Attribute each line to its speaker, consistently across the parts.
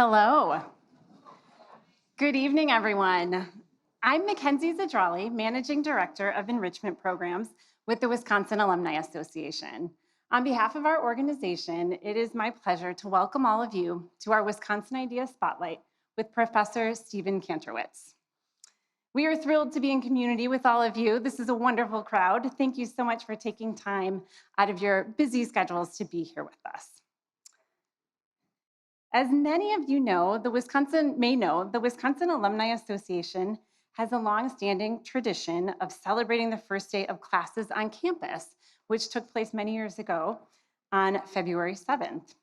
Speaker 1: Hello. Good evening, everyone. I'm Mackenzie Zadrali, Managing Director of Enrichment Programs with the Wisconsin Alumni Association. On behalf of our organization, it is my pleasure to welcome all of you to our Wisconsin Idea Spotlight with Professor Stephen Kantrowitz. We are thrilled to be in community with all of you. This is a wonderful crowd. Thank you so much for taking time out of your busy schedules to be here with us. As many of you know, the Wisconsin Alumni Association has a long-standing tradition of celebrating the first day of classes on campus, which took place many years ago on February 7th.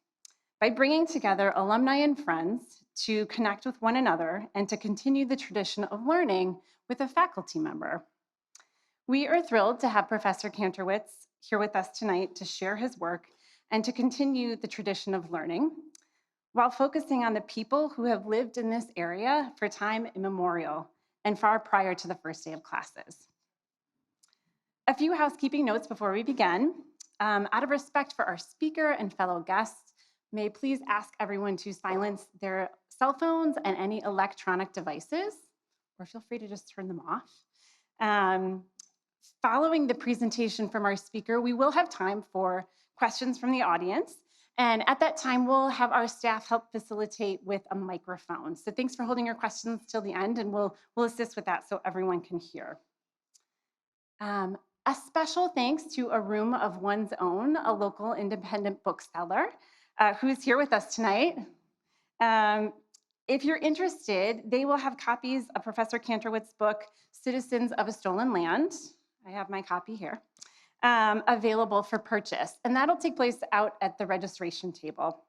Speaker 1: By bringing together alumni and friends to connect with one another and to continue the tradition of learning with a faculty member. We are thrilled to have Professor Kantrowitz here with us tonight to share his work and to continue the tradition of learning, while focusing on the people who have lived in this area for time immemorial and far prior to the first day of classes. A few housekeeping notes before we begin. Out of respect for our speaker and fellow guests, may I please ask everyone to silence their cell phones and any electronic devices, or feel free to just turn them off. Following the presentation from our speaker, we will have time for questions from the audience. And at that time, we'll have our staff help facilitate with a microphone. So thanks for holding your questions till the end, and we'll assist with that so everyone can hear. A special thanks to A Room of One's Own, a local independent bookseller who's here with us tonight. If you're interested, they will have copies of Professor Kantrowitz's book, Citizens of a Stolen Land. I have my copy here. Available for purchase. And that'll take place out at the registration table.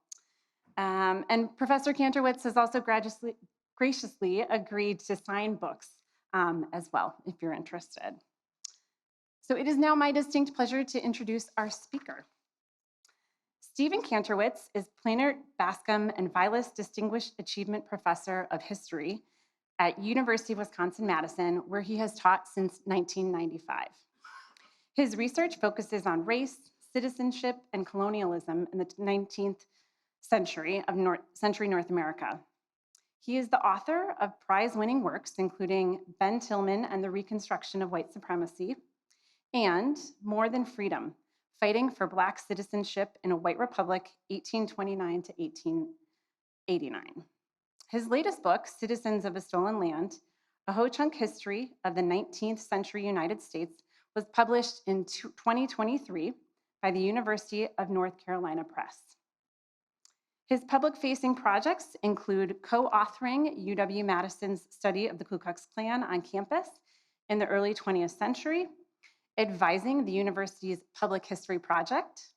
Speaker 1: And Professor Kantrowitz has also graciously agreed to sign books as well, if you're interested. So it is now my distinct pleasure to introduce our speaker. Stephen Kantrowitz is Plaenert, Bascom, and Vilas Distinguished Achievement Professor of History at University of Wisconsin-Madison, where he has taught since 1995. His research focuses on race, citizenship, and colonialism in the 19th century of North America. He is the author of prize-winning works, including Ben Tillman and the Reconstruction of White Supremacy, and More Than Freedom, Fighting for Black Citizenship in a White Republic, 1829 to 1889. His latest book, Citizens of a Stolen Land, A Ho-Chunk History of the 19th Century United States, was published in 2023 by the University of North Carolina Press. His public-facing projects include co-authoring UW-Madison's study of the Ku Klux Klan on campus in the early 20th century, advising the university's Public History Project,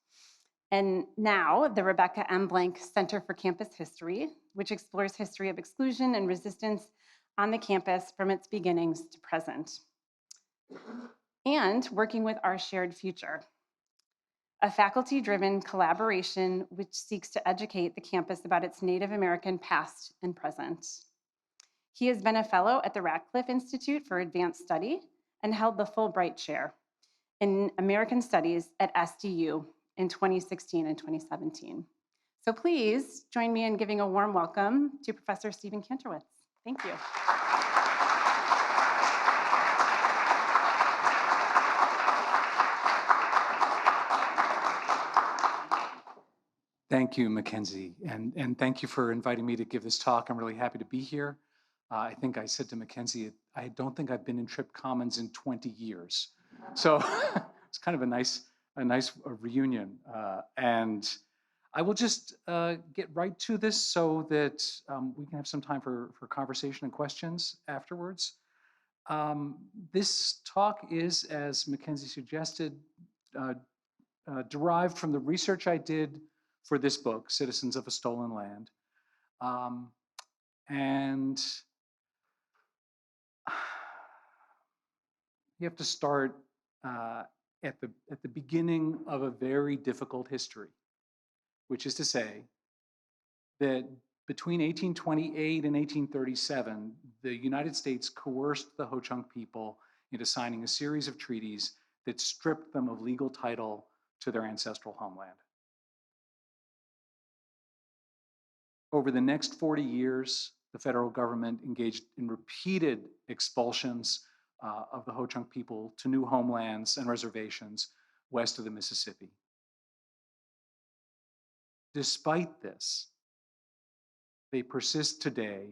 Speaker 1: and now the Rebecca M. Blank Center for Campus History, which explores history of exclusion and resistance on the campus from its beginnings to present. And working with Our Shared Future, a faculty-driven collaboration which seeks to educate the campus about its Native American past and present. He has been a fellow at the Radcliffe Institute for Advanced Study and held the Fulbright Chair in American Studies at SDU in 2016 and 2017. So please join me in giving a warm welcome to Professor Stephen Kantrowitz. Thank you.
Speaker 2: Thank you, Mackenzie, and thank you for inviting me to give this talk. I'm really happy to be here. I think I said to Mackenzie, I don't think I've been in Trip Commons in 20 years. So it's kind of a nice reunion. And I will just get right to this so that we can have some time for conversation and questions afterwards. This talk is, as Mackenzie suggested, derived from the research I did for this book, Citizens of a Stolen Land. And you have to start at the beginning of a very difficult history, which is to say that between 1828 and 1837, the United States coerced the Ho-Chunk people into signing a series of treaties that stripped them of legal title to their ancestral homeland. Over the next 40 years, the federal government engaged in repeated expulsions of the Ho-Chunk people to new homelands and reservations west of the Mississippi. Despite this, they persist today.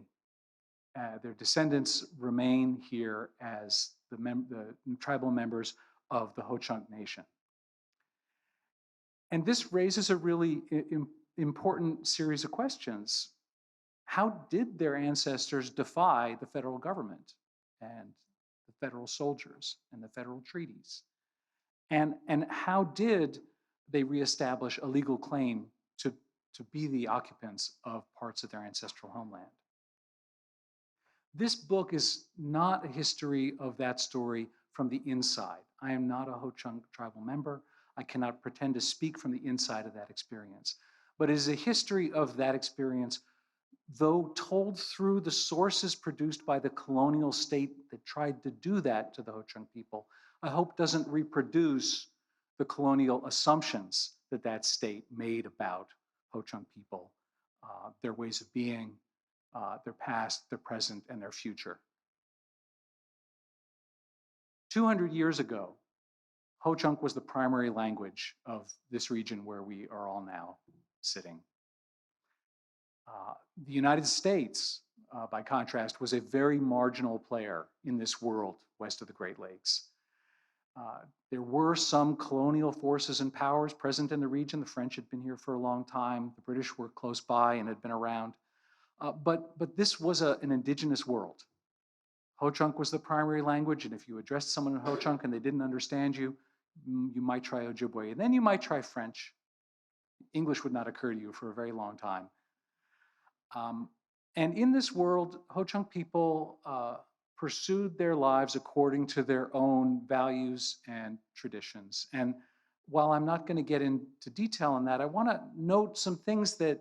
Speaker 2: Their descendants remain here as the tribal members of the Ho-Chunk Nation. And this raises a really important series of questions. How did their ancestors defy the federal government and the federal soldiers and the federal treaties? And how did they reestablish a legal claim to be the occupants of parts of their ancestral homeland? This book is not a history of that story from the inside. I am not a Ho-Chunk tribal member. I cannot pretend to speak from the inside of that experience. But it is a history of that experience, though told through the sources produced by the colonial state that tried to do that to the Ho-Chunk people, I hope doesn't reproduce the colonial assumptions that that state made about Ho-Chunk people, their ways of being, their past, their present, and their future. 200 years ago, Ho-Chunk was the primary language of this region where we are all now sitting. The United States, by contrast, was a very marginal player in this world west of the Great Lakes. There were some colonial forces and powers present in the region. The French had been here for a long time. The British were close by and had been around. But this was an indigenous world. Ho-Chunk was the primary language, and if you addressed someone in Ho-Chunk and they didn't understand you, you might try Ojibwe, and then you might try French. English would not occur to you for a very long time. And in this world, Ho-Chunk people pursued their lives according to their own values and traditions. And while I'm not going to get into detail on that, I want to note some things that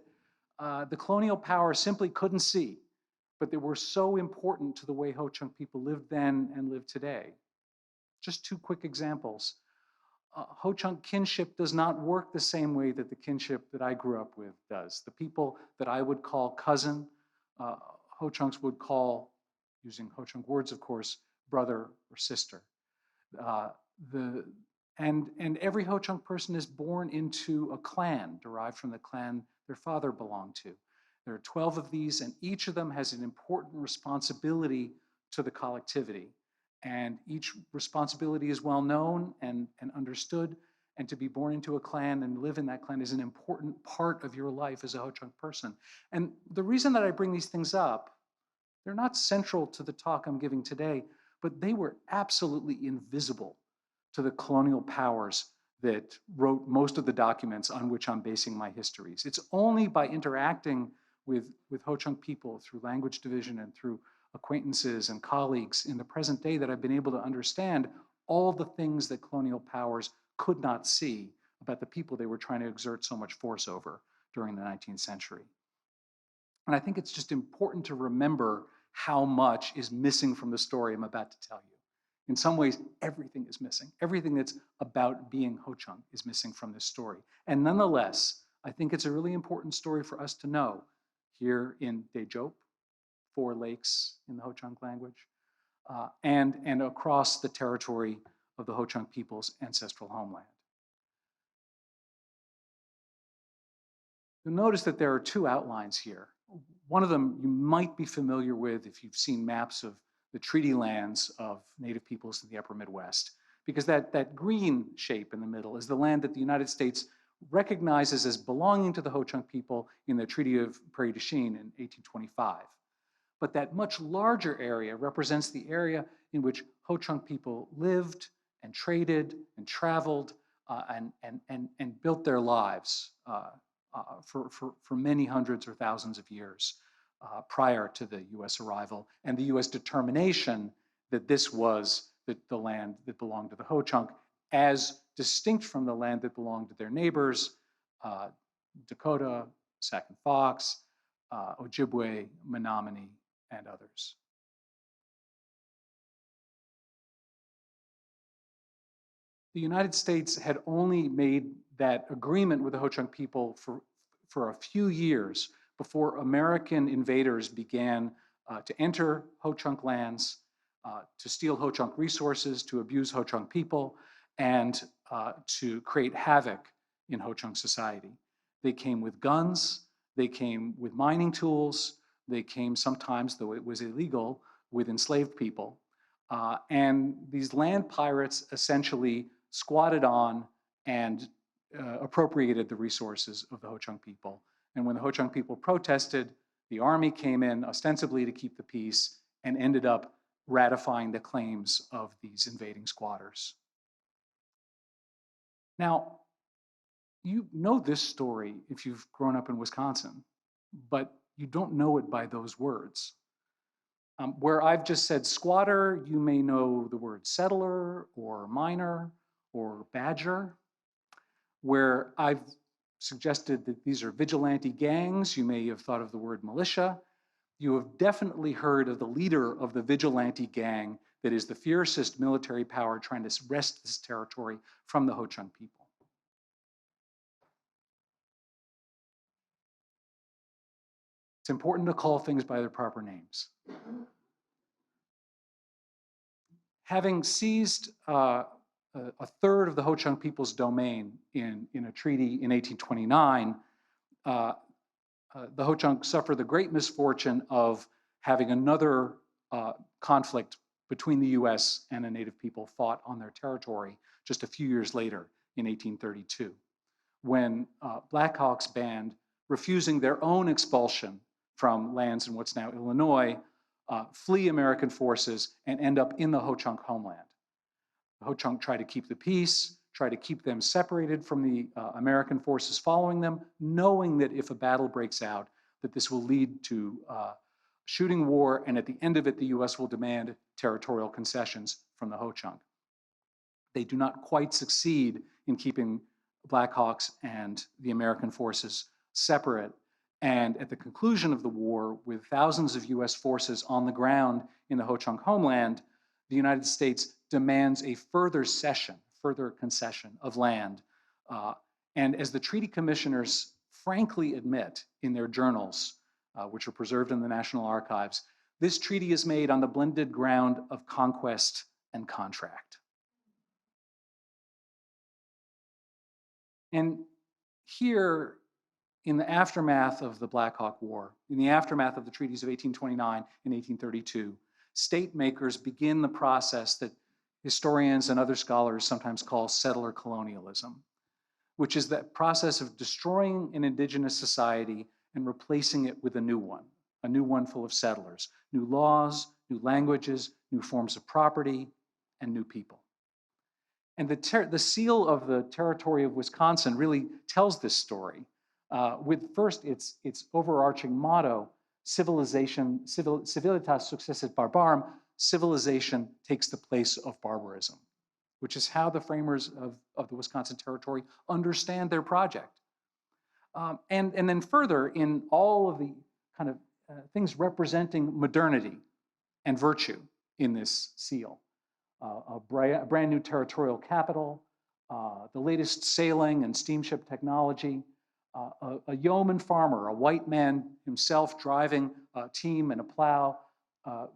Speaker 2: the colonial power simply couldn't see, but they were so important to the way Ho-Chunk people lived then and live today. Just two quick examples. Ho-Chunk kinship does not work the same way that the kinship that I grew up with does. The people that I would call cousin, Ho-Chunks would call, using Ho-Chunk words, of course, brother or sister. And every Ho-Chunk person is born into a clan derived from the clan their father belonged to. There are 12 of these, and each of them has an important responsibility to the collectivity. And each responsibility is well known and understood. And to be born into a clan and live in that clan is an important part of your life as a Ho-Chunk person. And the reason that I bring these things up, they're not central to the talk I'm giving today, but they were absolutely invisible to the colonial powers that wrote most of the documents on which I'm basing my histories. It's only by interacting with Ho-Chunk people through language division and through acquaintances and colleagues in the present day that I've been able to understand all the things that colonial powers could not see about the people they were trying to exert so much force over during the 19th century. And I think it's just important to remember how much is missing from the story I'm about to tell you. In some ways, everything is missing. Everything that's about being Ho-Chunk is missing from this story. And nonetheless, I think it's a really important story for us to know here in Dejop, 4 lakes in the Ho-Chunk language, and across the territory of the Ho-Chunk people's ancestral homeland. You'll notice that there are 2 outlines here. One of them you might be familiar with if you've seen maps of the treaty lands of Native peoples in the upper Midwest, because that green shape in the middle is the land that the United States recognizes as belonging to the Ho-Chunk people in the Treaty of Prairie du Chien in 1825. But that much larger area represents the area in which Ho-Chunk people lived and traded and traveled and built their lives for many hundreds or thousands of years prior to the US arrival and the US determination that this was the land that belonged to the Ho-Chunk, as distinct from the land that belonged to their neighbors, Dakota, Sac and Fox, Ojibwe, Menominee, and others. The United States had only made that agreement with the Ho-Chunk people for a few years before American invaders began to enter Ho-Chunk lands, to steal Ho-Chunk resources, to abuse Ho-Chunk people, and to create havoc in Ho-Chunk society. They came with guns, they came with mining tools, they came sometimes, though it was illegal, with enslaved people. And these land pirates essentially squatted on and appropriated the resources of the Ho-Chunk people. And when the Ho-Chunk people protested, the army came in ostensibly to keep the peace and ended up ratifying the claims of these invading squatters. Now, you know this story if you've grown up in Wisconsin, but you don't know it by those words. Where I've just said squatter, you may know the word settler or miner or badger. Where I've suggested that these are vigilante gangs, you may have thought of the word militia. You have definitely heard of the leader of the vigilante gang that is the fiercest military power trying to wrest this territory from the Ho-Chunk people. It's important to call things by their proper names. Having seized a third of the Ho-Chunk people's domain in a treaty in 1829, the Ho-Chunk suffered the great misfortune of having another conflict between the US and a native people fought on their territory just a few years later in 1832, when Blackhawks band, refusing their own expulsion from lands in what's now Illinois, flee American forces and end up in the Ho-Chunk homeland. The Ho-Chunk try to keep the peace, try to keep them separated from the American forces following them, knowing that if a battle breaks out, that this will lead to shooting war, and at the end of it, the US will demand territorial concessions from the Ho-Chunk. They do not quite succeed in keeping Blackhawks and the American forces separate. And at the conclusion of the war, with thousands of US forces on the ground in the Ho-Chunk homeland, the United States demands a further concession of land. And as the treaty commissioners frankly admit in their journals, which are preserved in the National Archives, this treaty is made on the blended ground of conquest and contract. And here, in the aftermath of the Black Hawk War, in the aftermath of the treaties of 1829 and 1832, state makers begin the process that historians and other scholars sometimes call settler colonialism, which is that process of destroying an indigenous society and replacing it with a new one full of settlers, new laws, new languages, new forms of property, and new people. And the seal of the territory of Wisconsin really tells this story. With first its overarching motto, civilization, civilitas successit barbarum, civilization takes the place of barbarism, which is how the framers of the Wisconsin Territory understand their project. And then further, in all of the kind of things representing modernity and virtue in this seal, a brand new territorial capital, the latest sailing and steamship technology, a yeoman farmer, a white man himself driving a team and a plow,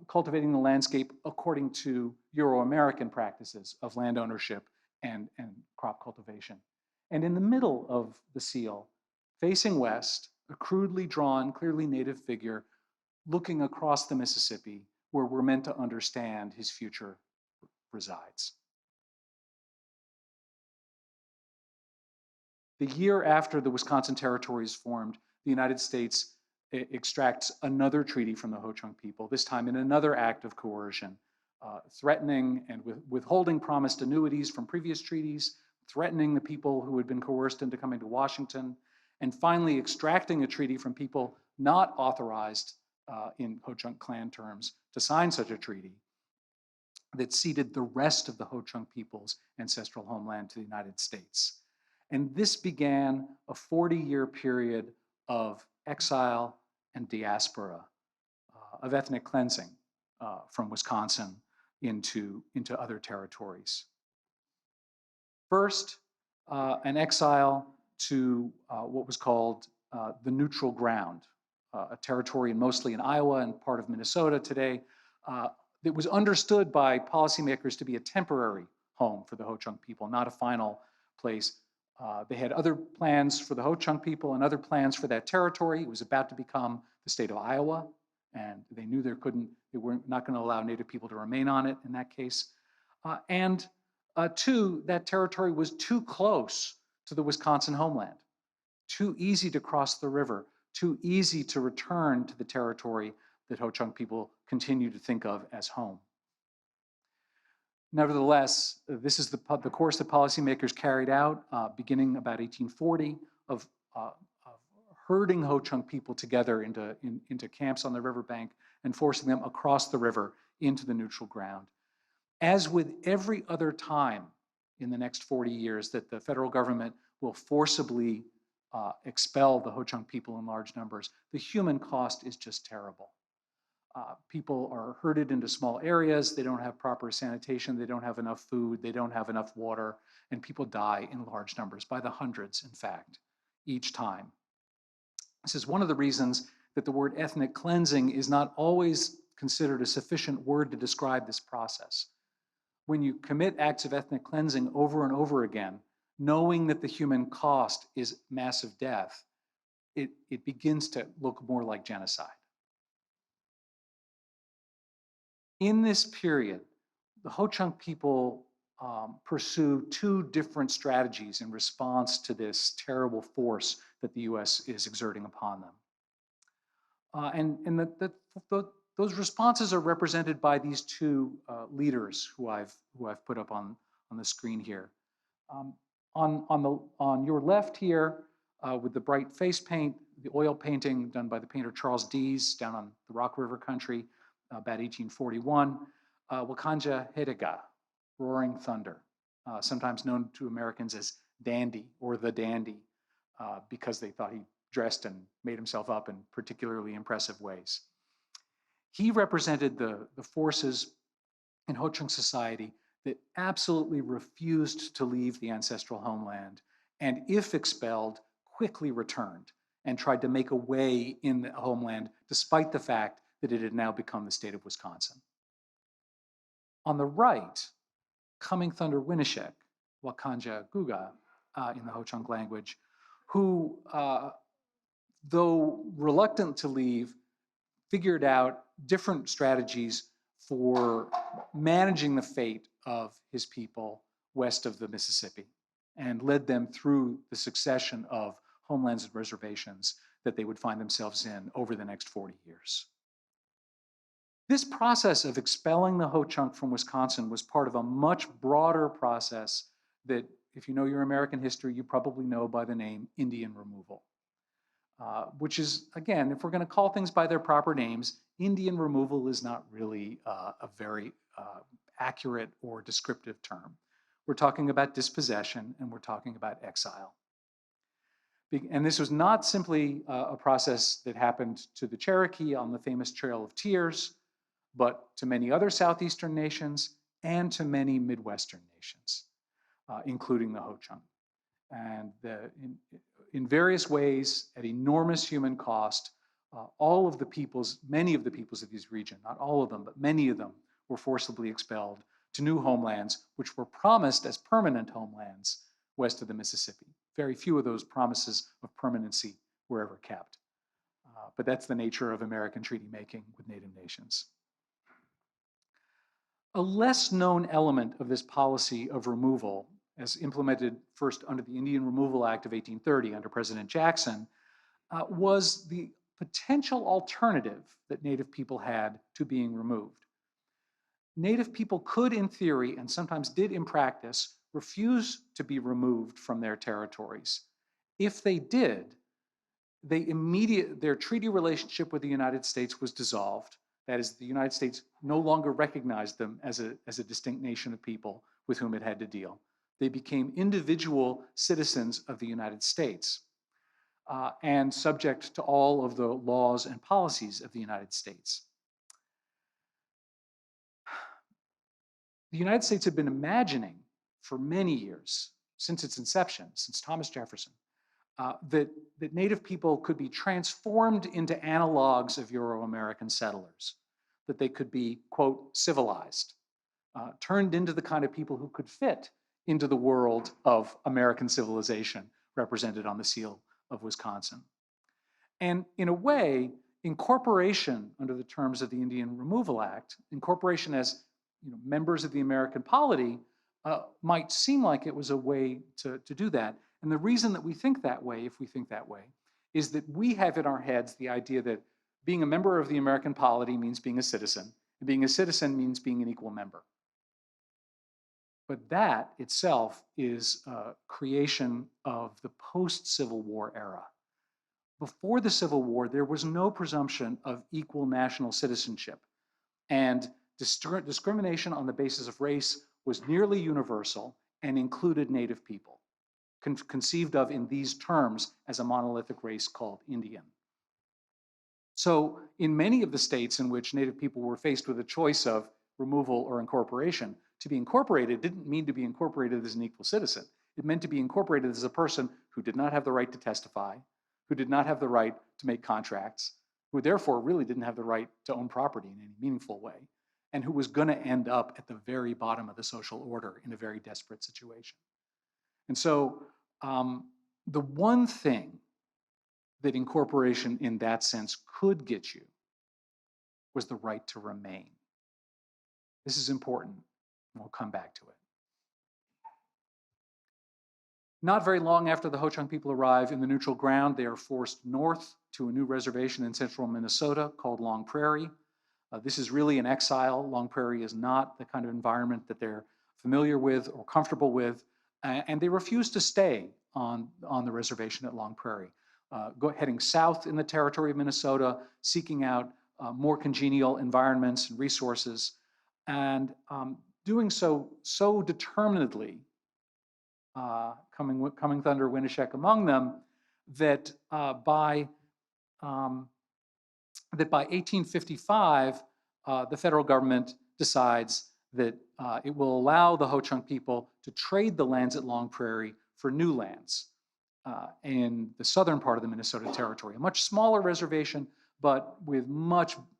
Speaker 2: cultivating the landscape according to Euro-American practices of land ownership and crop cultivation. And in the middle of the seal, facing west, a crudely drawn, clearly native figure looking across the Mississippi, where we're meant to understand his future resides. The year after the Wisconsin Territory is formed, the United States extracts another treaty from the Ho-Chunk people, this time in another act of coercion, threatening and withholding promised annuities from previous treaties, threatening the people who had been coerced into coming to Washington, and finally extracting a treaty from people not authorized in Ho-Chunk clan terms to sign such a treaty that ceded the rest of the Ho-Chunk people's ancestral homeland to the United States. And this began a 40-year period of exile and diaspora, of ethnic cleansing from Wisconsin into other territories. First, an exile to what was called the neutral ground, a territory mostly in Iowa and part of Minnesota today. It was understood by policymakers to be a temporary home for the Ho-Chunk people, not a final place. They had other plans for the Ho-Chunk people and other plans for that territory. It was about to become the state of Iowa, and they knew they were not going to allow Native people to remain on it in that case. Two, that territory was too close to the Wisconsin homeland, too easy to cross the river, too easy to return to the territory that Ho-Chunk people continue to think of as home. Nevertheless, this is the course that policymakers carried out beginning about 1840 of herding Ho-Chunk people together into camps on the riverbank and forcing them across the river into the neutral ground. As with every other time in the next 40 years that the federal government will forcibly expel the Ho-Chunk people in large numbers, the human cost is just terrible. People are herded into small areas, they don't have proper sanitation, they don't have enough food, they don't have enough water, and people die in large numbers, by the hundreds, in fact, each time. This is one of the reasons that the word ethnic cleansing is not always considered a sufficient word to describe this process. When you commit acts of ethnic cleansing over and over again, knowing that the human cost is massive death, it begins to look more like genocide. In this period, the Ho-Chunk people pursue two different strategies in response to this terrible force that the US is exerting upon them. Those responses are represented by these two leaders who I've put up on the screen here. On your left here, with the bright face paint, the oil painting done by the painter Charles Dease down on the Rock River country, about 1841, Wakanja Hedega, roaring thunder, sometimes known to Americans as Dandy or the Dandy, because they thought he dressed and made himself up in particularly impressive ways. He represented the forces in Ho-Chunk society that absolutely refused to leave the ancestral homeland, and if expelled, quickly returned and tried to make a way in the homeland, despite the fact that it had now become the state of Wisconsin. On the right, Coming Thunder Winishek, Wakanja Guga in the Ho-Chunk language, who, though reluctant to leave, figured out different strategies for managing the fate of his people west of the Mississippi and led them through the succession of homelands and reservations that they would find themselves in over the next 40 years. This process of expelling the Ho-Chunk from Wisconsin was part of a much broader process that, if you know your American history, you probably know by the name Indian removal, which is, again, if we're going to call things by their proper names, Indian removal is not really a very accurate or descriptive term. We're talking about dispossession and we're talking about exile. And this was not simply a process that happened to the Cherokee on the famous Trail of Tears, but to many other Southeastern nations and to many Midwestern nations, including the Ho-Chunk. And in various ways, at enormous human cost, many of the peoples of this region, not all of them, but many of them were forcibly expelled to new homelands, which were promised as permanent homelands west of the Mississippi. Very few of those promises of permanency were ever kept. But that's the nature of American treaty making with Native nations. A less known element of this policy of removal, as implemented first under the Indian Removal Act of 1830 under President Jackson, was the potential alternative that Native people had to being removed. Native people could, in theory, and sometimes did in practice, refuse to be removed from their territories. If they did, their treaty relationship with the United States was dissolved. That is, the United States no longer recognized them as a distinct nation of people with whom it had to deal. They became individual citizens of the United States and subject to all of the laws and policies of the United States. The United States had been imagining for many years, since its inception, since Thomas Jefferson, that Native people could be transformed into analogs of Euro-American settlers, that they could be, quote, civilized, turned into the kind of people who could fit into the world of American civilization represented on the seal of Wisconsin. And in a way, incorporation under the terms of the Indian Removal Act, incorporation as members of the American polity, might seem like it was a way to do that. And the reason that we think that way, if we think that way, is that we have in our heads the idea that being a member of the American polity means being a citizen, and being a citizen means being an equal member. But that itself is a creation of the post-Civil War era. Before the Civil War, there was no presumption of equal national citizenship, and discrimination on the basis of race was nearly universal and included Native people, conceived of in these terms as a monolithic race called Indian. So in many of the states in which Native people were faced with a choice of removal or incorporation, to be incorporated didn't mean to be incorporated as an equal citizen. It meant to be incorporated as a person who did not have the right to testify, who did not have the right to make contracts, who therefore really didn't have the right to own property in any meaningful way, and who was going to end up at the very bottom of the social order in a very desperate situation. And so the one thing that incorporation in that sense could get you was the right to remain. This is important, and we'll come back to it. Not very long after the Ho-Chunk people arrive in the neutral ground, they are forced north to a new reservation in central Minnesota called Long Prairie. This is really an exile. Long Prairie is not the kind of environment that they're familiar with or comfortable with, and they refuse to stay on the reservation at Long Prairie, heading south in the territory of Minnesota, seeking out more congenial environments and resources, and doing so determinedly, coming thunder, Winishek among them, that by 1855, the federal government decides that it will allow the Ho-Chunk people to trade the lands at Long Prairie for new lands in the southern part of the Minnesota Territory, a much smaller reservation, but with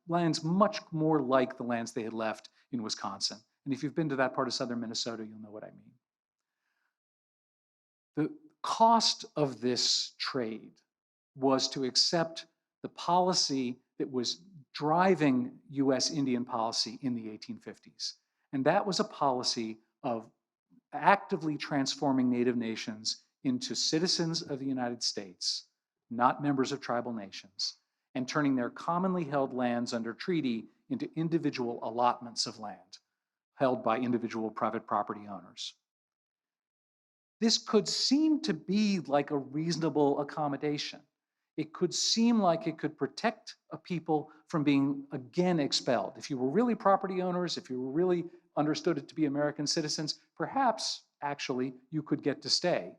Speaker 2: lands much more like the lands they had left in Wisconsin. And if you've been to that part of southern Minnesota, you'll know what I mean. The cost of this trade was to accept the policy that was driving US Indian policy in the 1850s. And that was a policy of actively transforming Native nations into citizens of the United States, not members of tribal nations, and turning their commonly held lands under treaty into individual allotments of land held by individual private property owners. This could seem to be like a reasonable accommodation. It could seem like it could protect a people from being again expelled. If you were really property owners, if you were really understood it to be American citizens, perhaps actually you could get to stay.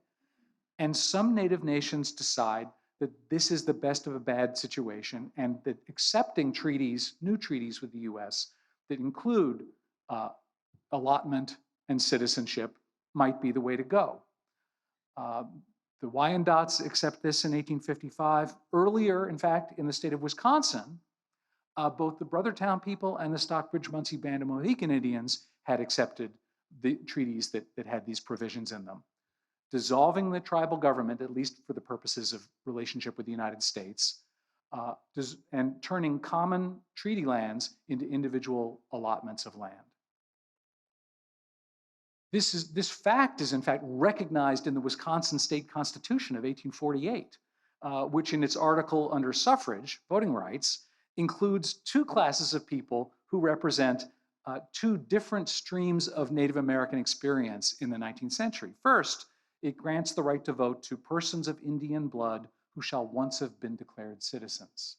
Speaker 2: And some Native nations decide that this is the best of a bad situation and that accepting treaties, new treaties with the US that include allotment and citizenship might be the way to go. The Wyandots accept this in 1855. Earlier, in fact, in the state of Wisconsin, both the Brothertown people and the Stockbridge-Munsee Band of Mohican Indians had accepted the treaties that had these provisions in them, dissolving the tribal government, at least for the purposes of relationship with the United States, and turning common treaty lands into individual allotments of land. This fact is in fact recognized in the Wisconsin State Constitution of 1848, which in its article under suffrage, voting rights, includes two classes of people who represent two different streams of Native American experience in the 19th century. First, it grants the right to vote to persons of Indian blood who shall once have been declared citizens,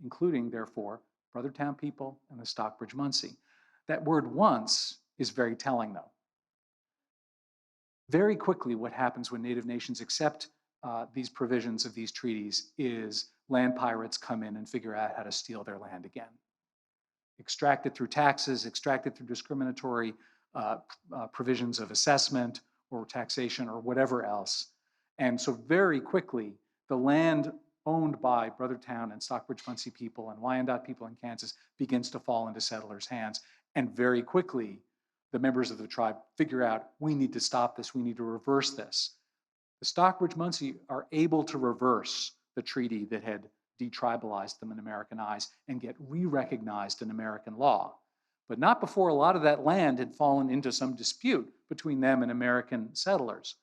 Speaker 2: including, therefore, Brothertown people and the Stockbridge-Munsee. That word once is very telling, though. Very quickly, what happens when Native nations accept these provisions of these treaties is land pirates come in and figure out how to steal their land again. Extracted through taxes, extracted through discriminatory provisions of assessment or taxation or whatever else. And so very quickly, the land owned by Brothertown and Stockbridge Muncie people and Wyandotte people in Kansas begins to fall into settlers' hands. And very quickly, the members of the tribe figure out, we need to stop this, we need to reverse this. The Stockbridge Muncie are able to reverse the treaty that had detribalized them in American eyes and get re-recognized in American law. But not before a lot of that land had fallen into some dispute between them and American settlers.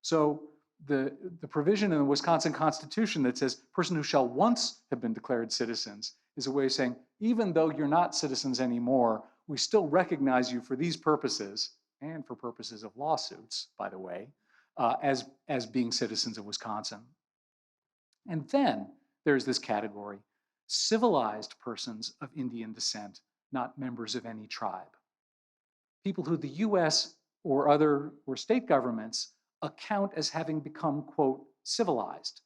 Speaker 2: So the provision in the Wisconsin Constitution that says person who shall once have been declared citizens is a way of saying, even though you're not citizens anymore, we still recognize you for these purposes, and for purposes of lawsuits, by the way, as being citizens of Wisconsin. And then there's this category, civilized persons of Indian descent, not members of any tribe. People who the US or state governments account as having become, quote, civilized,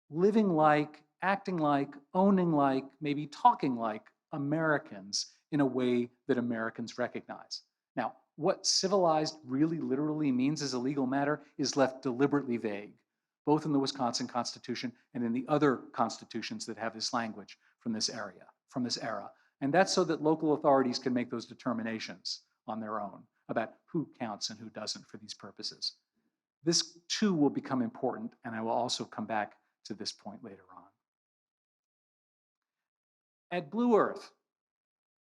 Speaker 2: living like, acting like, owning like, maybe talking like Americans in a way that Americans recognize. Now, what civilized really literally means as a legal matter is left deliberately vague, both in the Wisconsin Constitution and in the other constitutions that have this language from this era. And that's so that local authorities can make those determinations on their own about who counts and who doesn't for these purposes. This too will become important, and I will also come back to this point later on. At Blue Earth,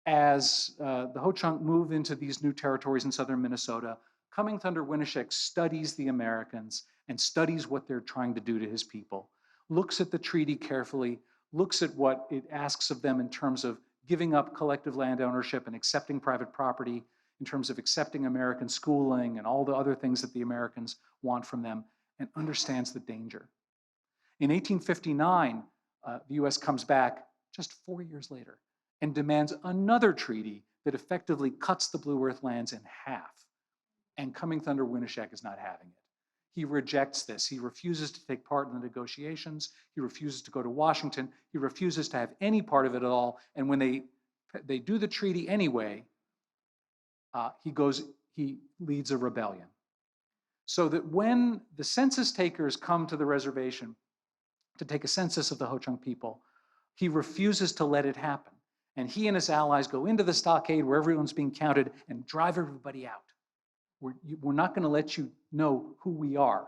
Speaker 2: as the Ho-Chunk move into these new territories in southern Minnesota, Coming Thunder Wineshek studies the Americans and studies what they're trying to do to his people, looks at the treaty carefully, looks at what it asks of them in terms of giving up collective land ownership and accepting private property, in terms of accepting American schooling and all the other things that the Americans want from them, and understands the danger. In 1859, the US comes back just 4 years later and demands another treaty that effectively cuts the Blue Earth lands in half. And Coming Thunder Wineshek is not having it. He rejects this. He refuses to take part in the negotiations. He refuses to go to Washington. He refuses to have any part of it at all. And when they do the treaty anyway, he leads a rebellion. So that when the census takers come to the reservation to take a census of the Ho-Chunk people, he refuses to let it happen. And he and his allies go into the stockade where everyone's being counted and drive everybody out. We're not going to let you know who we are.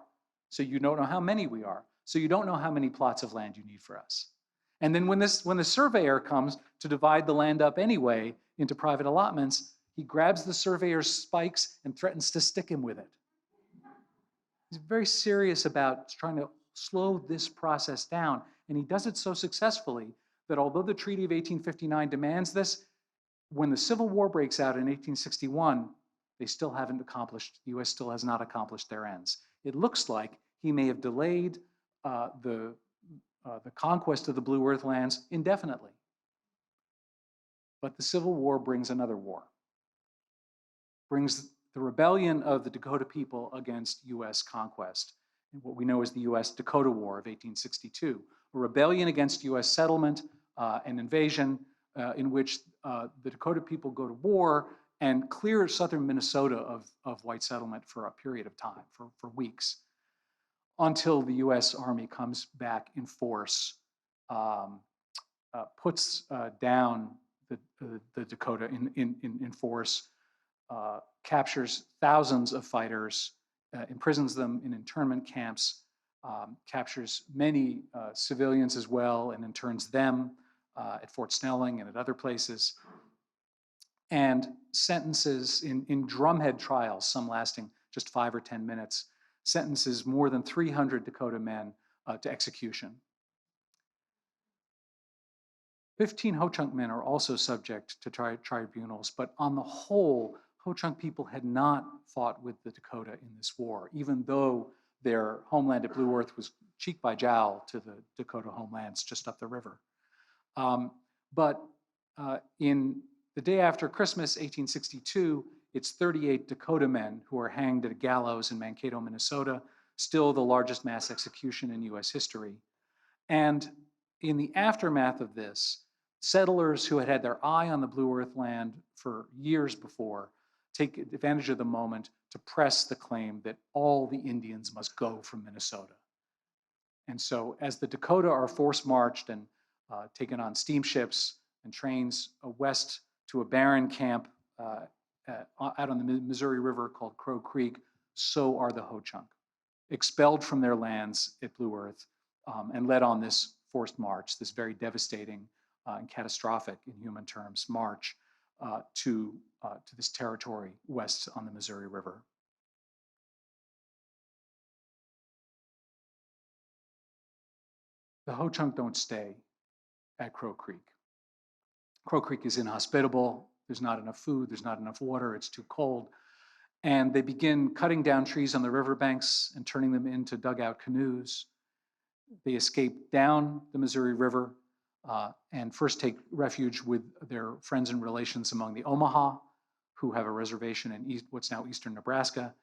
Speaker 2: So you don't know how many we are. So you don't know how many plots of land you need for us. And then when the surveyor comes to divide the land up anyway into private allotments, he grabs the surveyor's spikes and threatens to stick him with it. He's very serious about trying to slow this process down. And he does it so successfully that although the Treaty of 1859 demands this, when the Civil War breaks out in 1861, they still haven't accomplished, the US still has not accomplished their ends. It looks like he may have delayed the conquest of the Blue Earth lands indefinitely. But the Civil War brings another war, brings the rebellion of the Dakota people against US conquest, in what we know as the US Dakota War of 1862, a rebellion against US settlement and invasion in which the Dakota people go to war and clear southern Minnesota of white settlement for a period of time, for weeks, until the US Army comes back in force, puts down the Dakota in force, captures thousands of fighters, imprisons them in internment camps, captures many civilians as well, and interns them at Fort Snelling and at other places, and sentences in drumhead trials, some lasting just 5 or 10 minutes, sentences more than 300 Dakota men to execution. 15 Ho-Chunk men are also subject to tribunals, but on the whole, Ho-Chunk people had not fought with the Dakota in this war, even though their homeland at Blue Earth was cheek by jowl to the Dakota homelands just up the river. But in the day after Christmas, 1862, it's 38 Dakota men who are hanged at a gallows in Mankato, Minnesota, still the largest mass execution in US history. And in the aftermath of this, settlers who had had their eye on the Blue Earth land for years before take advantage of the moment to press the claim that all the Indians must go from Minnesota. And so as the Dakota are force marched and taken on steamships and trains west to a barren camp out on the Missouri River called Crow Creek, so are the Ho-Chunk, expelled from their lands at Blue Earth and led on this forced march, this very devastating and catastrophic in human terms march to this territory west on the Missouri River. The Ho-Chunk don't stay at Crow Creek. Crow Creek is inhospitable. There's not enough food. There's not enough water. It's too cold. And they begin cutting down trees on the riverbanks and turning them into dugout canoes. They escape down the Missouri River and first take refuge with their friends and relations among the Omaha, who have a reservation in what's now eastern Nebraska.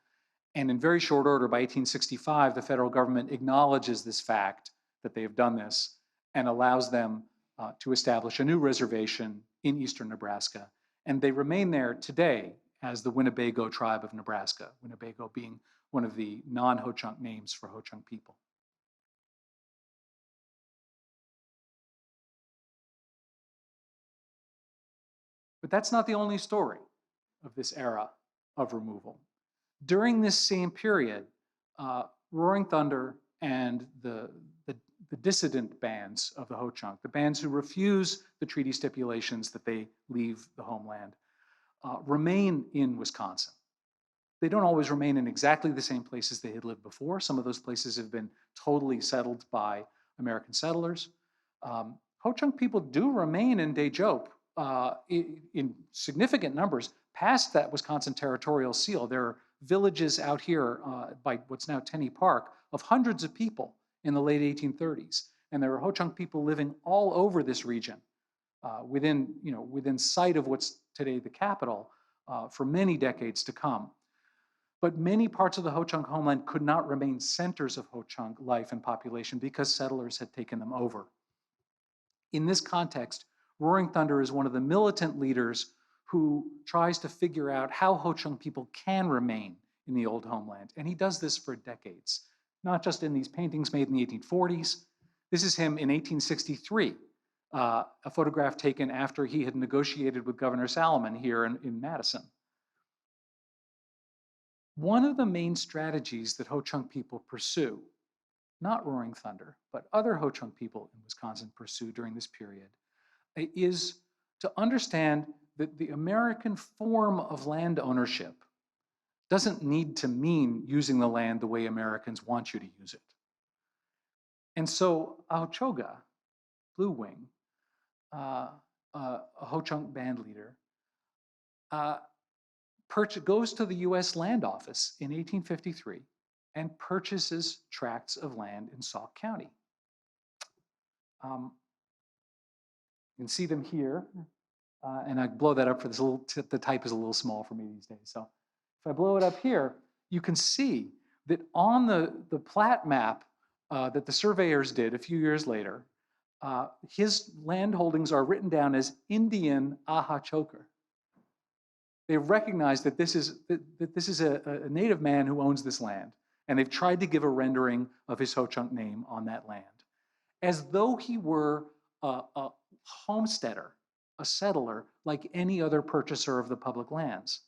Speaker 2: And in very short order, by 1865, the federal government acknowledges this fact that they have done this and allows them to establish a new reservation in eastern Nebraska. And they remain there today as the Winnebago tribe of Nebraska, Winnebago being one of the non-Ho-Chunk names for Ho-Chunk people. But that's not the only story of this era of removal. During this same period, Roaring Thunder and the dissident bands of the Ho-Chunk, the bands who refuse the treaty stipulations that they leave the homeland, remain in Wisconsin. They don't always remain in exactly the same places they had lived before. Some of those places have been totally settled by American settlers. Ho-Chunk people do remain in Dejope in significant numbers past that Wisconsin territorial seal. There are villages out here by what's now Tenney Park of hundreds of people in the late 1830s. And there are Ho-Chunk people living all over this region within sight of what's today the capital for many decades to come. But many parts of the Ho-Chunk homeland could not remain centers of Ho-Chunk life and population because settlers had taken them over. In this context, Roaring Thunder is one of the militant leaders who tries to figure out how Ho-Chunk people can remain in the old homeland. And he does this for decades, not just in these paintings made in the 1840s. This is him in 1863, a photograph taken after he had negotiated with Governor Salomon here in Madison. One of the main strategies that Ho-Chunk people pursue, not Roaring Thunder, but other Ho-Chunk people in Wisconsin pursue during this period, is to understand that the American form of land ownership doesn't need to mean using the land the way Americans want you to use it. And so Ahochoga, Blue Wing, a Ho-Chunk band leader, goes to the US Land Office in 1853 and purchases tracts of land in Sauk County. You can see them here, and I blow that up for this the type is a little small for me these days. So if I blow it up here, you can see that on the plat map that the surveyors did a few years later, his land holdings are written down as Indian Ahachoker. They've recognized that this is a native man who owns this land, and they've tried to give a rendering of his Ho-Chunk name on that land, as though he were a homesteader, a settler, like any other purchaser of the public lands.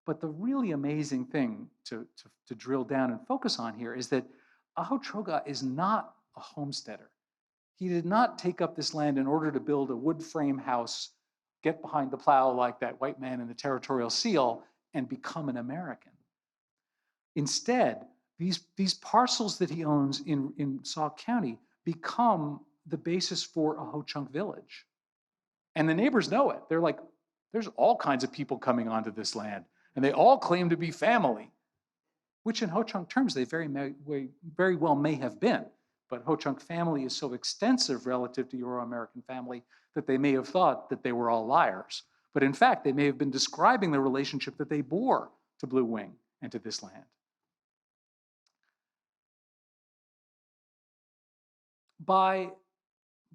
Speaker 2: But the really amazing thing to drill down and focus on here is that Ahochoga is not a homesteader. He did not take up this land in order to build a wood frame house, get behind the plow like that white man in the territorial seal, and become an American. Instead, these parcels that he owns in Sauk County become the basis for a Ho-Chunk village. And the neighbors know it. They're like, there's all kinds of people coming onto this land, and they all claim to be family, which in Ho-Chunk terms they very well may have been. But Ho-Chunk family is so extensive relative to Euro-American family that they may have thought that they were all liars. But in fact, they may have been describing the relationship that they bore to Blue Wing and to this land. By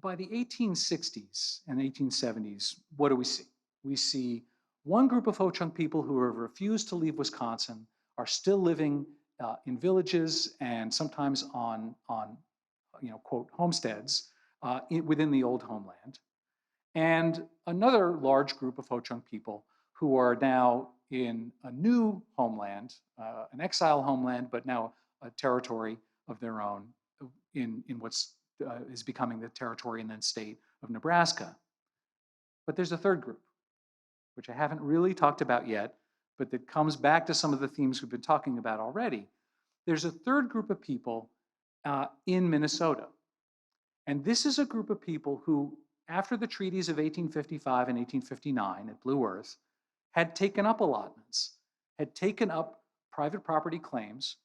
Speaker 2: the 1860s and 1870s, what do we see? We see one group of Ho-Chunk people who have refused to leave Wisconsin, are still living in villages and sometimes on quote, homesteads within the old homeland. And another large group of Ho-Chunk people who are now in a new homeland, an exile homeland, but now a territory of their own in what's is becoming the territory and then state of Nebraska. But there's a third group, which I haven't really talked about yet, but that comes back to some of the themes we've been talking about already. There's a third group of people in Minnesota. And this is a group of people who, after the treaties of 1855 and 1859 at Blue Earth, had taken up allotments, had taken up private property claims,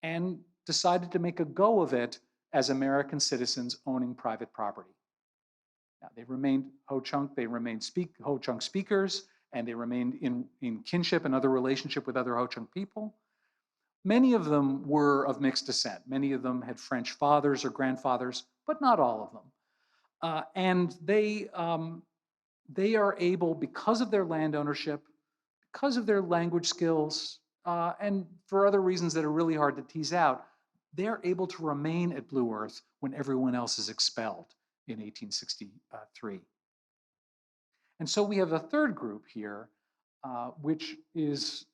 Speaker 2: and decided to make a go of it as American citizens owning private property. Now, they remained Ho-Chunk, they remained Ho-Chunk speakers, and they remained in kinship and other relationship with other Ho-Chunk people. Many of them were of mixed descent. Many of them had French fathers or grandfathers, but not all of them. And they are able, because of their land ownership, because of their language skills, and for other reasons that are really hard to tease out, they're able to remain at Blue Earth when everyone else is expelled in 1863. And so we have a third group here, which is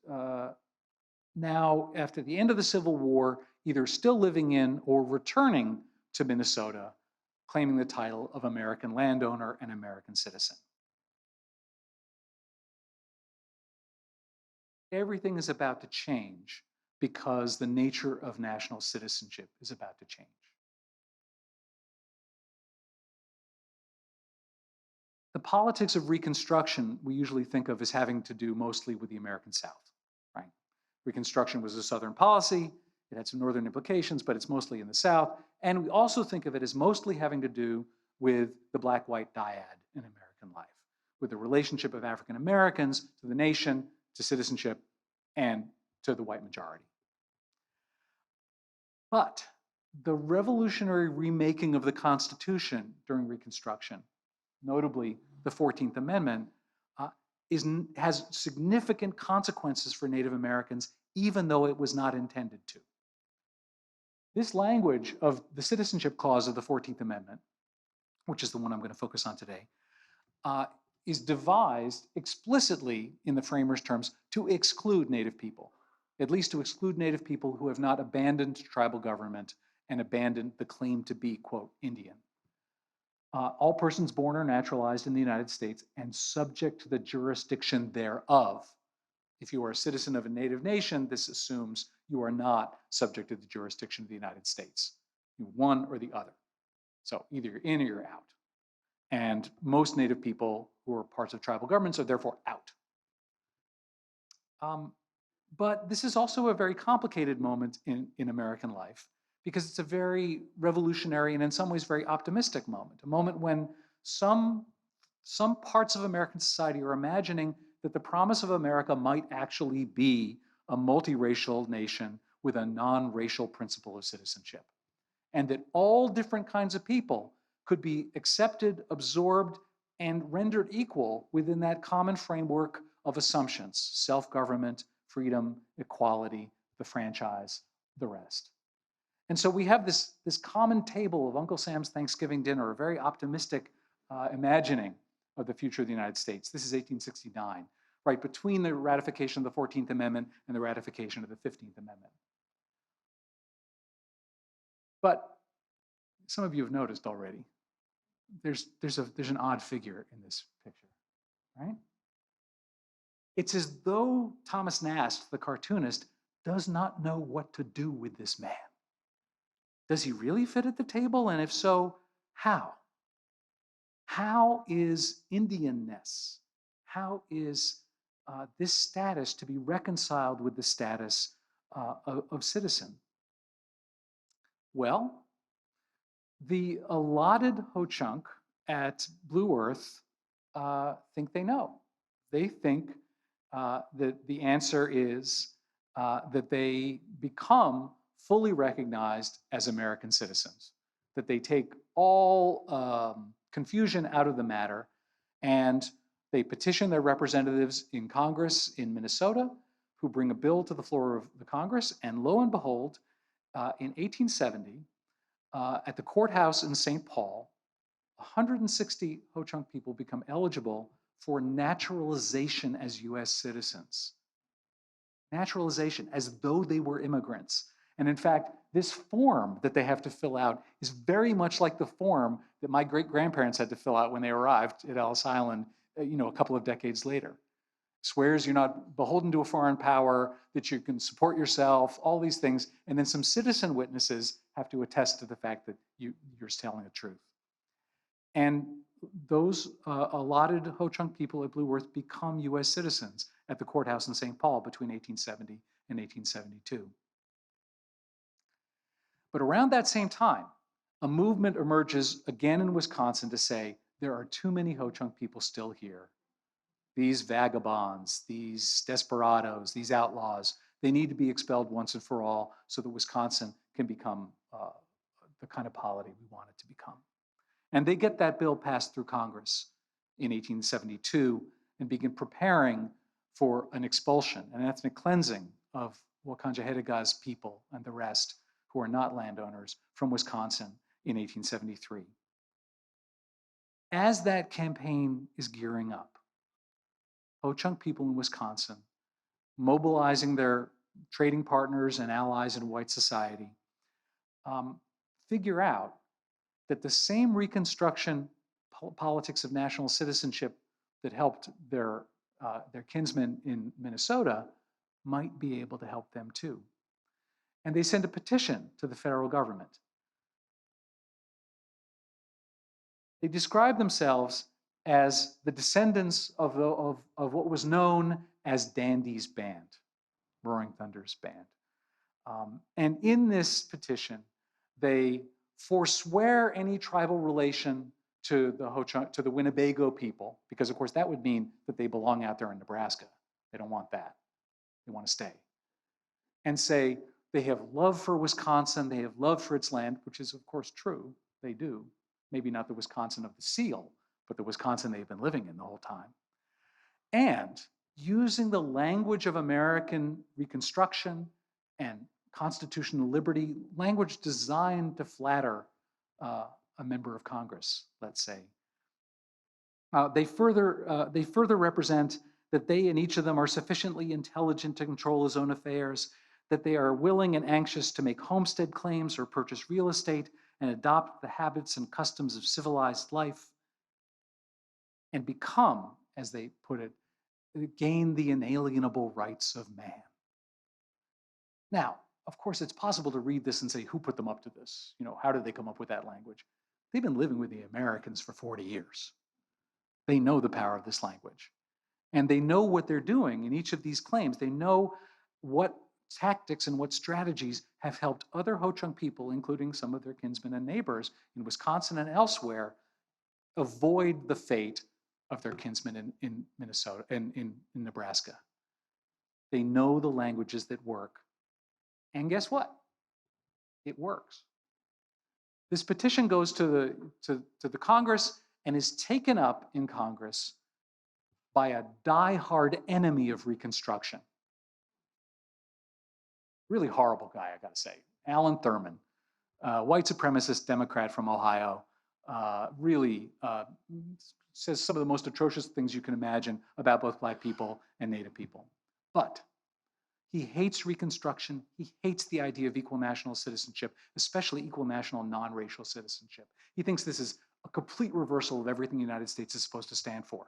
Speaker 2: now, after the end of the Civil War, either still living in or returning to Minnesota, claiming the title of American landowner and American citizen. Everything is about to change because the nature of national citizenship is about to change. The politics of Reconstruction we usually think of as having to do mostly with the American South, right? Reconstruction was a Southern policy. It had some Northern implications, but it's mostly in the South. And we also think of it as mostly having to do with the black-white dyad in American life, with the relationship of African Americans to the nation, to citizenship, and to the white majority. But the revolutionary remaking of the Constitution during Reconstruction, notably the 14th Amendment, has significant consequences for Native Americans, even though it was not intended to. This language of the Citizenship Clause of the 14th Amendment, which is the one I'm going to focus on today, is devised explicitly in the framers' terms to exclude Native people, at least to exclude Native people who have not abandoned tribal government and abandoned the claim to be, quote, Indian. All persons born or naturalized in the United States and subject to the jurisdiction thereof. If you are a citizen of a native nation, this assumes you are not subject to the jurisdiction of the United States. You're one or the other. So either you're in or you're out. And most Native people who are parts of tribal governments are therefore out. But this is also a very complicated moment in American life, because it's a very revolutionary and in some ways very optimistic moment, a moment when some parts of American society are imagining that the promise of America might actually be a multiracial nation with a non-racial principle of citizenship, and that all different kinds of people could be accepted, absorbed, and rendered equal within that common framework of assumptions: self-government, freedom, equality, the franchise, the rest. And so we have this common table of Uncle Sam's Thanksgiving dinner, a very optimistic imagining of the future of the United States. This is 1869, right between the ratification of the 14th Amendment and the ratification of the 15th Amendment. But some of you have noticed already, there's an odd figure in this picture, right? It's as though Thomas Nast, the cartoonist, does not know what to do with this man. Does he really fit at the table? And if so, how? How is Indianness, how is this status to be reconciled with the status of citizen? Well, the allotted Ho-Chunk at Blue Earth think they know. They think that the answer is that they become fully recognized as American citizens, that they take all confusion out of the matter, and they petition their representatives in Congress in Minnesota, who bring a bill to the floor of the Congress, and lo and behold, in 1870, at the courthouse in St. Paul, 160 Ho-Chunk people become eligible for naturalization as US citizens. Naturalization, as though they were immigrants. And in fact, this form that they have to fill out is very much like the form that my great-grandparents had to fill out when they arrived at Ellis Island, a couple of decades later. Swears you're not beholden to a foreign power, that you can support yourself, all these things. And then some citizen witnesses have to attest to the fact that you're telling the truth. And those allotted Ho-Chunk people at Blue Earth become US citizens at the courthouse in St. Paul between 1870 and 1872. But around that same time, a movement emerges again in Wisconsin to say, there are too many Ho-Chunk people still here. These vagabonds, these desperados, these outlaws, they need to be expelled once and for all so that Wisconsin can become the kind of polity we want it to become. And they get that bill passed through Congress in 1872 and begin preparing for an expulsion, an ethnic cleansing of Wakanjahedega's people and the rest who are not landowners from Wisconsin in 1873. As that campaign is gearing up, Ho-Chunk people in Wisconsin, mobilizing their trading partners and allies in white society, figure out that the same Reconstruction politics of national citizenship that helped their kinsmen in Minnesota might be able to help them too. And they send a petition to the federal government. They describe themselves as the descendants of what was known as Dandy's band, Roaring Thunder's band. And in this petition, they forswear any tribal relation to the Winnebago people, because of course that would mean that they belong out there in Nebraska. They don't want that. They want to stay. And say they have love for Wisconsin, they have love for its land, which is of course true, they do. Maybe not the Wisconsin of the seal, but the Wisconsin they've been living in the whole time. And using the language of American Reconstruction and constitutional liberty, language designed to flatter a member of Congress, let's say. They further represent that they and each of them are sufficiently intelligent to control his own affairs, that they are willing and anxious to make homestead claims or purchase real estate and adopt the habits and customs of civilized life, and become, as they put it, gain the inalienable rights of man. Now, of course, it's possible to read this and say, who put them up to this? How did they come up with that language? They've been living with the Americans for 40 years. They know the power of this language. And they know what they're doing in each of these claims. They know what tactics and what strategies have helped other Ho-Chunk people, including some of their kinsmen and neighbors in Wisconsin and elsewhere, avoid the fate of their kinsmen in Minnesota and in Nebraska. They know the languages that work. And guess what? It works. This petition goes to the Congress and is taken up in Congress by a die-hard enemy of Reconstruction. Really horrible guy, I gotta say. Alan Thurman, white supremacist Democrat from Ohio, really says some of the most atrocious things you can imagine about both Black people and Native people. But he hates Reconstruction. He hates the idea of equal national citizenship, especially equal national non-racial citizenship. He thinks this is a complete reversal of everything the United States is supposed to stand for.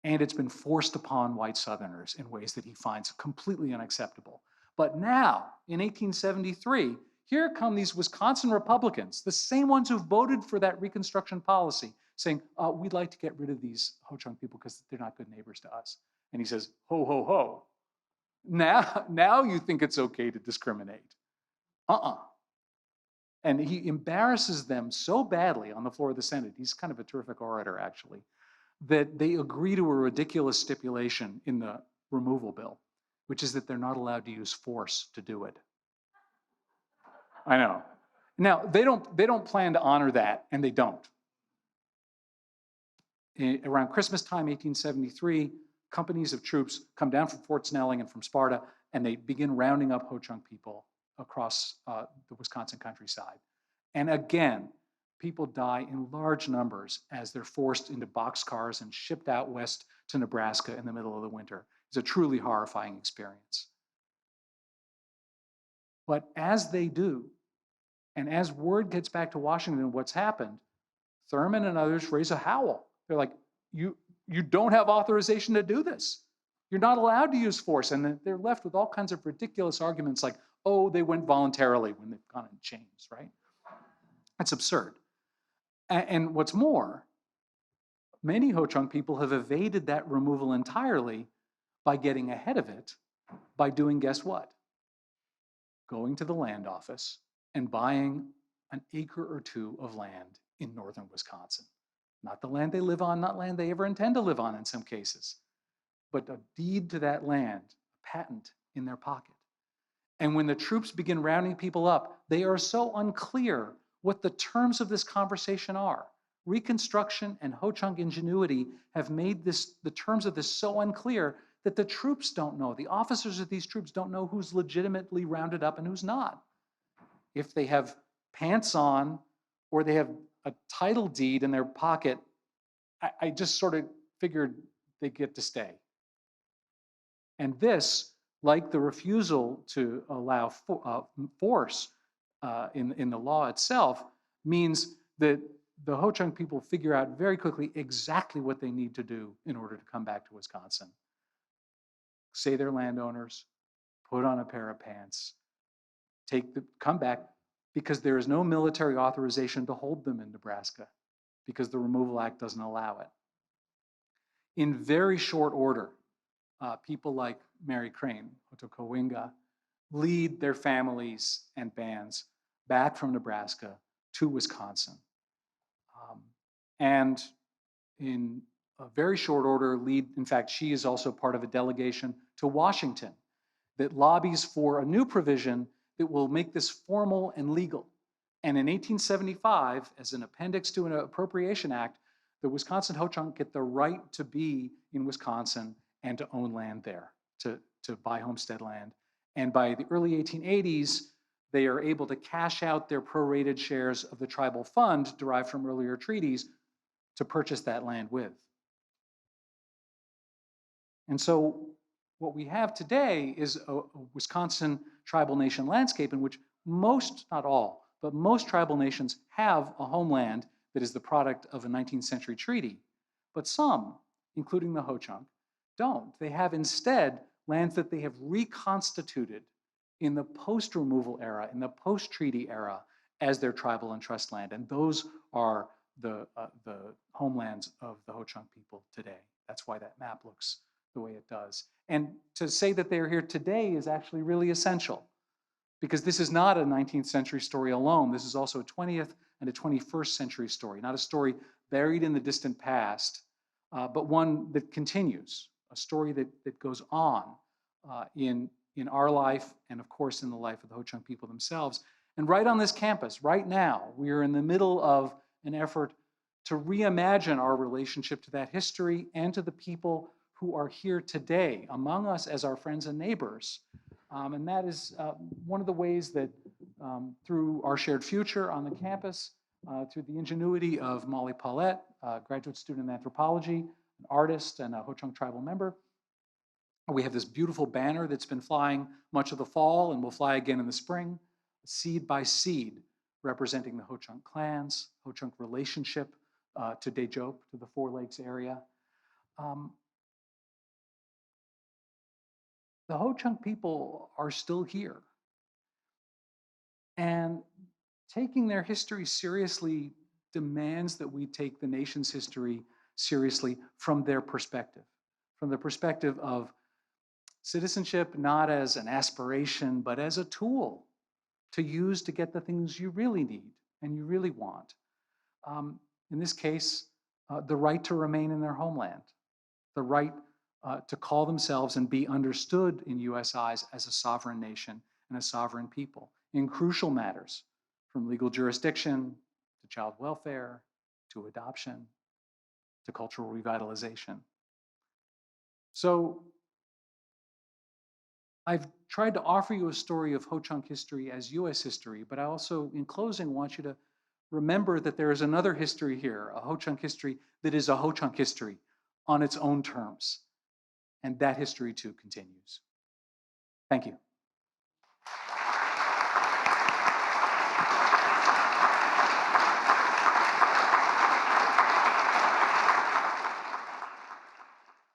Speaker 2: And it's been forced upon white Southerners in ways that he finds completely unacceptable. But now, in 1873, here come these Wisconsin Republicans, the same ones who voted for that Reconstruction policy, saying, we'd like to get rid of these Ho-Chunk people because they're not good neighbors to us. And he says, ho, ho, ho. Now you think it's okay to discriminate. And he embarrasses them so badly on the floor of the Senate, he's kind of a terrific orator actually, that they agree to a ridiculous stipulation in the removal bill, which is that they're not allowed to use force to do it. I know. Now, they don't plan to honor that, and they don't. Around Christmas time, 1873, companies of troops come down from Fort Snelling and from Sparta, and they begin rounding up Ho-Chunk people across the Wisconsin countryside. And again, people die in large numbers as they're forced into boxcars and shipped out west to Nebraska in the middle of the winter. It's a truly horrifying experience. But as they do, and as word gets back to Washington what's happened, Thurman and others raise a howl. They're like, you don't have authorization to do this. You're not allowed to use force. And they're left with all kinds of ridiculous arguments like, oh, they went voluntarily when they've gone in chains, right? That's absurd. And what's more, many Ho-Chunk people have evaded that removal entirely by getting ahead of it by doing, guess what? Going to the land office and buying an acre or two of land in northern Wisconsin. Not the land they live on, not land they ever intend to live on in some cases, but a deed to that land, a patent in their pocket. And when the troops begin rounding people up, they are so unclear what the terms of this conversation are. Reconstruction and Ho-Chunk ingenuity have made the terms of this so unclear that the troops don't know. The officers of these troops don't know who's legitimately rounded up and who's not. If they have pants on or they have a title deed in their pocket, I just sort of figured they get to stay. And this, like the refusal to allow force in the law itself, means that the Ho-Chunk people figure out very quickly exactly what they need to do in order to come back to Wisconsin. Say they're landowners, put on a pair of pants, come back, because there is no military authorization to hold them in Nebraska, because the Removal Act doesn't allow it. In very short order, people like Mary Crane, Otokowinga, lead their families and bands back from Nebraska to Wisconsin. And in a very short order, in fact, she is also part of a delegation to Washington that lobbies for a new provision that will make this formal and legal. And in 1875, as an appendix to an appropriation act, the Wisconsin Ho-Chunk get the right to be in Wisconsin and to own land there, to buy homestead land. And by the early 1880s, they are able to cash out their prorated shares of the tribal fund derived from earlier treaties to purchase that land with. And so what we have today is a Wisconsin tribal nation landscape in which most, not all, but most tribal nations have a homeland that is the product of a 19th century treaty. But some, including the Ho-Chunk, don't. They have instead lands that they have reconstituted in the post-removal era, in the post-treaty era, as their tribal and trust land. And those are the homelands of the Ho-Chunk people today. That's why that map looks the way it does. And to say that they're here today is actually really essential, because this is not a 19th century story alone. This is also a 20th and a 21st century story, not a story buried in the distant past, but one that continues, a story that goes on in our life and, of course, in the life of the Ho-Chunk people themselves. And right on this campus, right now, we are in the middle of an effort to reimagine our relationship to that history and to the people who are here today among us as our friends and neighbors. And that is one of the ways that through our shared future on the campus, through the ingenuity of Molly Paulette, a graduate student in anthropology, an artist and a Ho-Chunk tribal member, we have this beautiful banner that's been flying much of the fall and will fly again in the spring, seed by seed, representing the Ho-Chunk clans, Ho-Chunk relationship to Dejope, to the Four Lakes area. The Ho-Chunk people are still here. And taking their history seriously demands that we take the nation's history seriously from their perspective, from the perspective of citizenship not as an aspiration, but as a tool to use to get the things you really need and you really want. In this case, the right to remain in their homeland, the right to call themselves and be understood in US eyes as a sovereign nation and a sovereign people in crucial matters, from legal jurisdiction to child welfare, to adoption, to cultural revitalization. So I've tried to offer you a story of Ho-Chunk history as US history, but I also, in closing, want you to remember that there is another history here, a Ho-Chunk history that is a Ho-Chunk history on its own terms. And that history too continues. Thank you.